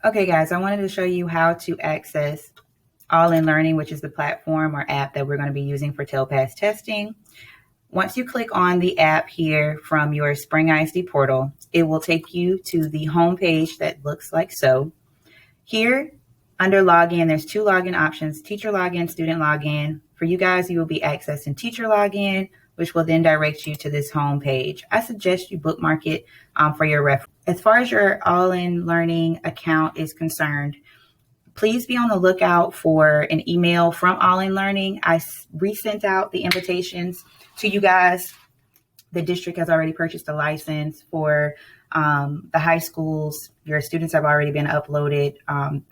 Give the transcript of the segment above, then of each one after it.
Okay, guys, I wanted to show you how to access All in Learning, which is the platform or app that we're going to be using for TELPAS testing. Once you click on the app here from your Spring ISD portal, it will take you to the home page that looks like so. Here, under login, there's two login options, teacher login, student login. For you guys, you will be accessing teacher login, which will then direct you to this home page. I suggest you bookmark it for your reference. As far as your All in Learning account is concerned, please be on the lookout for an email from All in Learning. I resent out the invitations to you guys. The district has already purchased a license for the high schools. Your students have already been uploaded.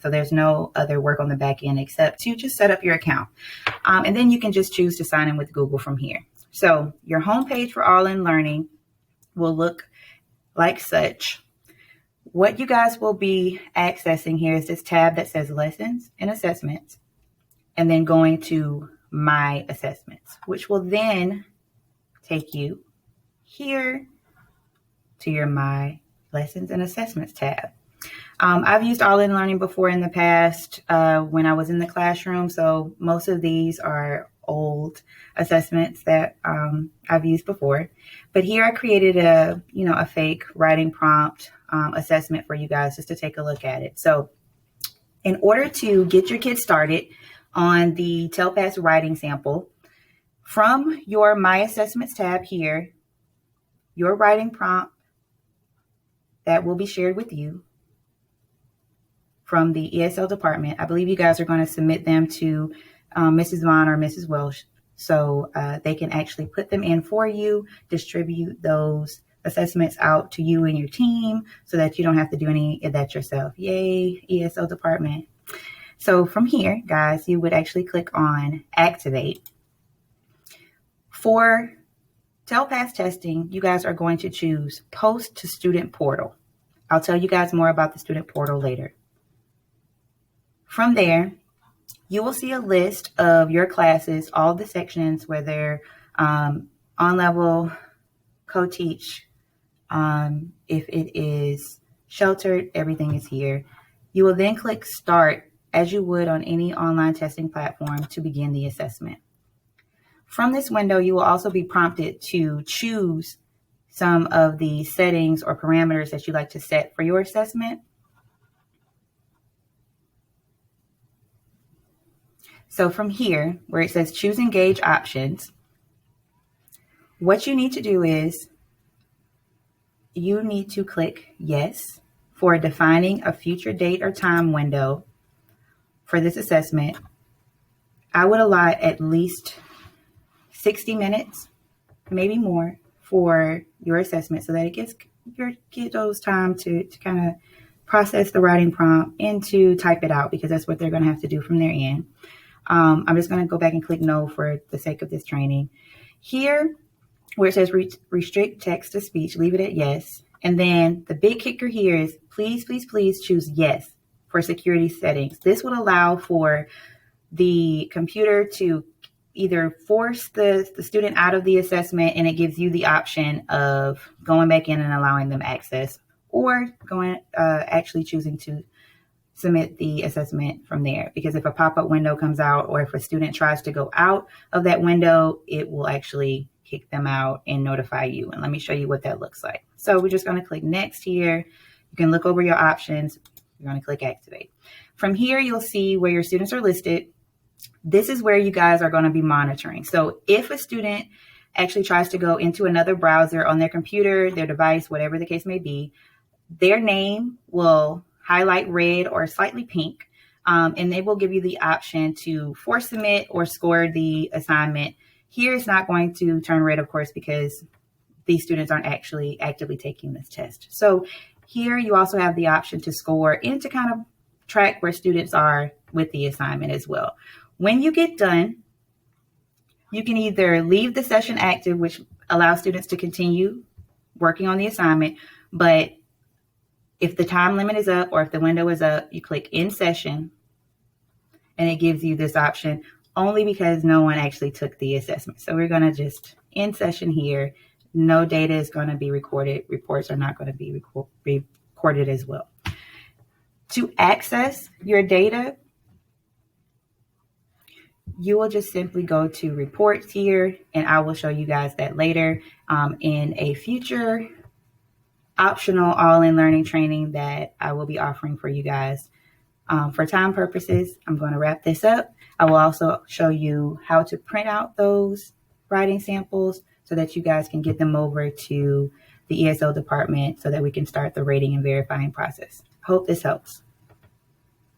So there's no other work on the back end except to just set up your account. And then you can just choose to sign in with Google from here. So your homepage for All in Learning will look like such. What you guys will be accessing here is this tab that says Lessons and Assessments, and then going to My Assessments, which will then take you here to your My Lessons and Assessments tab. I've used All in Learning before in the past when I was in the classroom, so most of these are old assessments that I've used before. But here I created a fake writing prompt assessment for you guys just to take a look at it. So in order to get your kids started on the TELPAS writing sample, from your My Assessments tab here, your writing prompt that will be shared with you from the ESL department. I believe you guys are going to submit them to Mrs. Vaughn or Mrs. Welsh, so they can actually put them in for you, distribute those assessments out to you and your team so that you don't have to do any of that yourself. Yay, ESL department. So from here, guys, you would actually click on Activate. For TELPAS testing, you guys are going to choose Post to Student Portal. I'll tell you guys more about the student portal later. From there, you will see a list of your classes, all the sections, whether on-level, co-teach, if it is sheltered, everything is here. You will then click Start as you would on any online testing platform to begin the assessment. From this window, you will also be prompted to choose some of the settings or parameters that you'd like to set for your assessment. So from here, where it says Choose Engage Options, what you need to do is you need to click Yes for defining a future date or time window for this assessment. I would allot at least 60 minutes, maybe more, for your assessment so that it gives your kiddos time to kind of process the writing prompt and to type it out, because that's what they're going to have to do from their end. I'm just going to go back and click No for the sake of this training. Here, where it says restrict text to speech, leave it at yes. And then the big kicker here is please, please, please choose yes for security settings. This would allow for the computer to either force the student out of the assessment, and it gives you the option of going back in and allowing them access, or actually choosing to submit the assessment from there. Because if a pop-up window comes out, or if a student tries to go out of that window, it will actually kick them out and notify you. And let me show you what that looks like. So we're just going to click Next here. You can look over your options. You're going to click Activate. From here, you'll see where your students are listed. This is where you guys are going to be monitoring. So if a student actually tries to go into another browser on their computer, their device, whatever the case may be, their name will highlight red or slightly pink, and they will give you the option to force submit or score the assignment. Here it's not going to turn red, of course, because these students aren't actually actively taking this test. So here you also have the option to score and to kind of track where students are with the assignment as well. When you get done, you can either leave the session active, which allows students to continue working on the assignment, but if the time limit is up or if the window is up, you click End Session, and it gives you this option only because no one actually took the assessment. So we're going to just end session here. No data is going to be recorded. Reports are not going to be recorded as well. To access your data, you will just simply go to reports here, and I will show you guys that later in a future optional all-in learning training that I will be offering for you guys. For time purposes, I'm going to wrap this up. I will also show you how to print out those writing samples so that you guys can get them over to the ESL department so that we can start the rating and verifying process. Hope this helps.